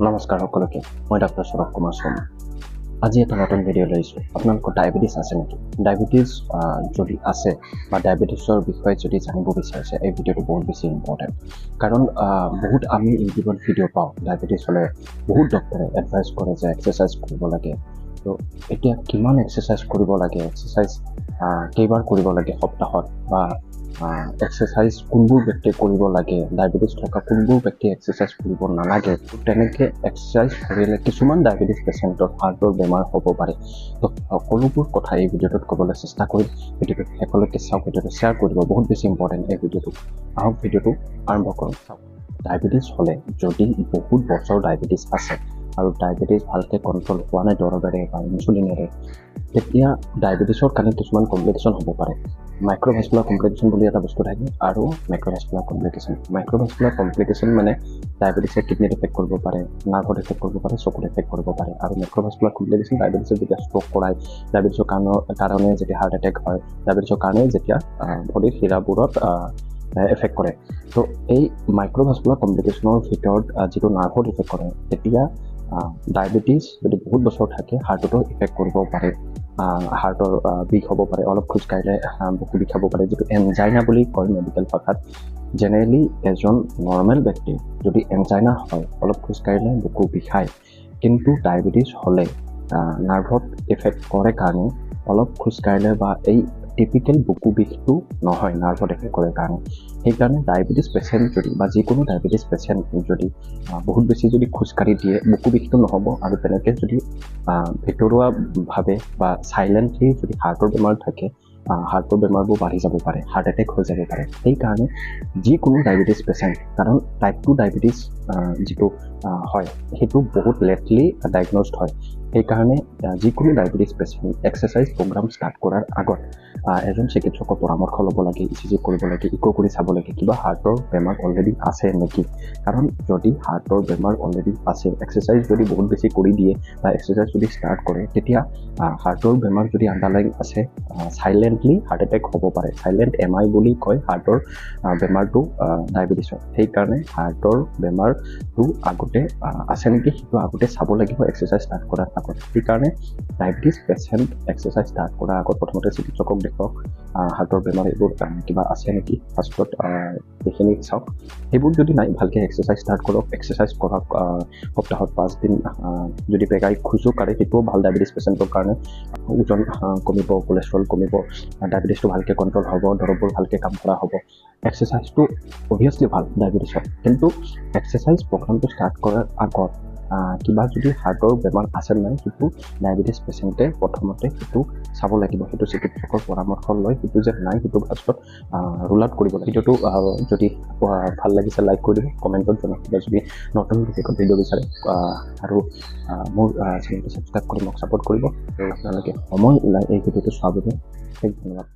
নমস্কাৰ সকলোকে মই ডক্টৰ সৌৰভ কুমাৰ শৰ্মা আজি এটা নতুন ভিডিঅ' লৈছোঁ আপোনালোকৰ ডায়েবেটিছ আছে নেকি ডায়েবেটিছ যদি আছে বা ডায়েবেটিছৰ বিষয়ে যদি জানিব বিচাৰিছে এই ভিডিঅ'টো বহুত বেছি ইম্পৰ্টেণ্ট কাৰণ বহুত আমি ইউটিউবত ভিডিঅ' পাওঁ ডায়েবেটিছ হ'লে বহুত ডক্টৰে এডভাইচ কৰে যে এক্সাৰচাইজ কৰিব লাগে তো এতিয়া কিমান এক্সাৰচাইজ কৰিব লাগে এক্সাৰচাইজ কেইবাৰ কৰিব লাগে সপ্তাহত বা এক্সাৰচাইজ কোনবোৰ ব্যক্তিয়ে কৰিব লাগে ডায়েবেটিছ থকা কোনবোৰ ব্যক্তিয়ে এক্সাৰচাইজ কৰিব নালাগে তেনেকৈ এক্সাৰচাইজ কৰিলে কিছুমান ডায়েবেটিছ পেচেণ্টৰ হাৰ্টৰ বেমাৰ হ'ব পাৰে তো সকলোবোৰ কথা এই ভিডিঅ'টোত ক'বলৈ চেষ্টা কৰিম ভিডিঅ'টোত শেষলৈকে চাওক ভিডিঅ'টো শ্বেয়াৰ কৰিব বহুত বেছি ইম্পৰ্টেণ্ট এই ভিডিঅ'টো আহক ভিডিঅ'টো আৰম্ভ কৰোঁ চাওক ডায়েবেটিছ হ'লে যদি বহুত বছৰ ডায়েবেটিছ আছে আৰু ডায়েবেটিছ ভালকৈ কণ্ট্ৰল হোৱা নাই দৰৱেৰে বা ইনচুলিনেৰে তেতিয়া ডায়েবেটিছৰ কাৰণে কিছুমান কমপ্লিকেশ্যন হ'ব পাৰে মাইক্ৰ'ভাস্কুলাৰ কমপ্লিকেশ্যন বুলি এটা বস্তু থাকে আৰু মাইক্ৰ'ভাস্কুলাৰ কমপ্লিকেশ্যন মানে ডায়েবেটিছে কিডনিত এফেক্ট কৰিব পাৰে নাৰ্ভত এফেক্ট কৰিব পাৰে চকুত এফেক্ট কৰিব পাৰে আৰু মাইক্ৰ'ভাস্কুলাৰ কমপ্লিকেশ্যন ডায়েবেটিছে যেতিয়া ষ্ট্ৰ'ক কৰাই ডায়েবেটিছৰ কাৰণে যেতিয়া হাৰ্ট এটেক হয় ডায়েবেটিছৰ কাৰণে যেতিয়া ভৰিৰ শিৰাবোৰত এফেক্ট কৰে তো এই মাইক্ৰ'ভাস্কুলাৰ কমপ্লিকেশ্যনৰ ভিতৰত যিটো নাৰ্ভত এফেক্ট কৰে তেতিয়া ডায়েবেটিছ যদি বহুত বছৰ থাকে হাৰ্টতো এফেক্ট কৰিব পাৰে হাৰ্টৰ বিষ হ'ব পাৰে অলপ খোজকাঢ়িলে বুকু বিষাব পাৰে যিটো এনজাইনা বুলি কয় মেডিকেল ভাষাত জেনেৰেলি এজন নৰ্মেল ব্যক্তি যদি এনজাইনা হয় অলপ খোজকাঢ়িলে বুকু বিষায় কিন্তু ডায়েবেটিছ হ'লে নাৰ্ভত এফেক্ট কৰে কাৰণে অলপ খোজকাঢ়িলে বা এই টিপিকেল বুকু বিষটো নহয় নাৰ্ভত এফেক্ট কৰে কাৰণে সেইকাৰণে ডায়েবেটিছ পেচেণ্ট যদি বা যিকোনো ডায়েবেটিছ পেচেণ্ট যদি বহুত বেছি যদি খোজকাঢ়ি দিয়ে বুকু বিষটো নহ'ব আৰু তেনেকৈ যদি ভিতৰুৱাভাৱে বা চাইলেণ্টলি যদি হাৰ্টৰ বেমাৰ থাকে হাৰ্টৰ বেমাৰবোৰ বাঢ়ি যাব পাৰে হাৰ্ট এটেক হৈ যাব পাৰে সেইকাৰণে যিকোনো ডায়েবেটিছ পেচেণ্ট কাৰণ টাইপ 2 ডায়েবেটিছ যিটো হয় সেইটো বহুত লেটলি ডায়েগন'জড হয় সেইকাৰণে যিকোনো diabetes patient exercise program start কৰাৰ আগত এজন চিকিৎসকৰ পৰামৰ্শ ল'ব লাগে ECG কৰিব লাগে ইক' কৰি চাব লাগে কিবা হাৰ্টৰ বেমাৰ অলৰেডি আছে নেকি কাৰণ যদি হাৰ্টৰ বেমাৰ অলৰেডি আছে এক্সাৰচাইজ যদি বহুত বেছি কৰি দিয়ে বা এক্সাৰচাইজ যদি ষ্টাৰ্ট কৰে তেতিয়া হাৰ্টৰ বেমাৰ যদি আণ্ডাৰলাইন আছে চাইলেণ্টলি হাৰ্ট এটেক হ'ব পাৰে চাইলেণ্ট MI বুলি কয় হাৰ্টৰ বেমাৰটো ডায়েবেটিছৰ সেইকাৰণে হাৰ্টৰ বেমাৰটো আগতে আছে নেকি সেইটো আগতে চাব লাগিব এক্সাৰচাইজ ষ্টাৰ্ট কৰাৰ আগত সেইকাৰণে ডায়েবেটিছ পেচেণ্ট এক্সাৰচাইজ ষ্টাৰ্ট কৰাৰ আগত প্ৰথমতে চিকিৎসকক দেখুৱাওক হাৰ্টৰ বেমাৰ এইবোৰ কিবা আছে নেকি ফাৰ্ষ্টত সেইখিনি চাওক সেইবোৰ যদি নাই ভালকৈ এক্সাৰচাইজ ষ্টাৰ্ট কৰক এক্সাৰচাইজ কৰক সপ্তাহত 5 দিন যদি বেগাই খোজো কাঢ়ে সেইটোও ভাল ডায়েবেটিছ পেচেণ্টৰ কাৰণে ওজন কমিব কোলেষ্ট্ৰল কমিব ডায়েবেটিছটো ভালকৈ কণ্ট্ৰল হ'ব দৰৱবোৰ ভালকৈ কাম কৰা হ'ব এক্সাৰচাইজটো অভিয়াছলি ভাল ডায়েবেটিছত কিন্তু এক্সাৰচাইজ প্ৰগ্ৰামটো ষ্টাৰ্ট কৰাৰ আগত কিবা যদি হাৰ্টৰ বেমাৰ আছে নাই সেইটো ডায়েবেটিছ পেচেণ্টে প্ৰথমতে সেইটো চাব লাগিব সেইটো চিকিৎসকৰ পৰামৰ্শ লৈ সেইটো যে নাই সেইটো ফাৰ্ষ্টত ৰুল আউট কৰিব লাগিব ভিডিঅ'টো যদি ভাল লাগিছে লাইক কৰি দিব কমেণ্টত জনাব যদি নতুন ভিডিঅ' বিচাৰে আৰু মোৰ চেনেলটো ছাবস্ক্ৰাইব কৰি মোক ছাপোৰ্ট কৰিব আৰু আপোনালোকে সময় ওলাই এই ভিডিঅ'টো চোৱাৰ বাবে ধন্যবাদ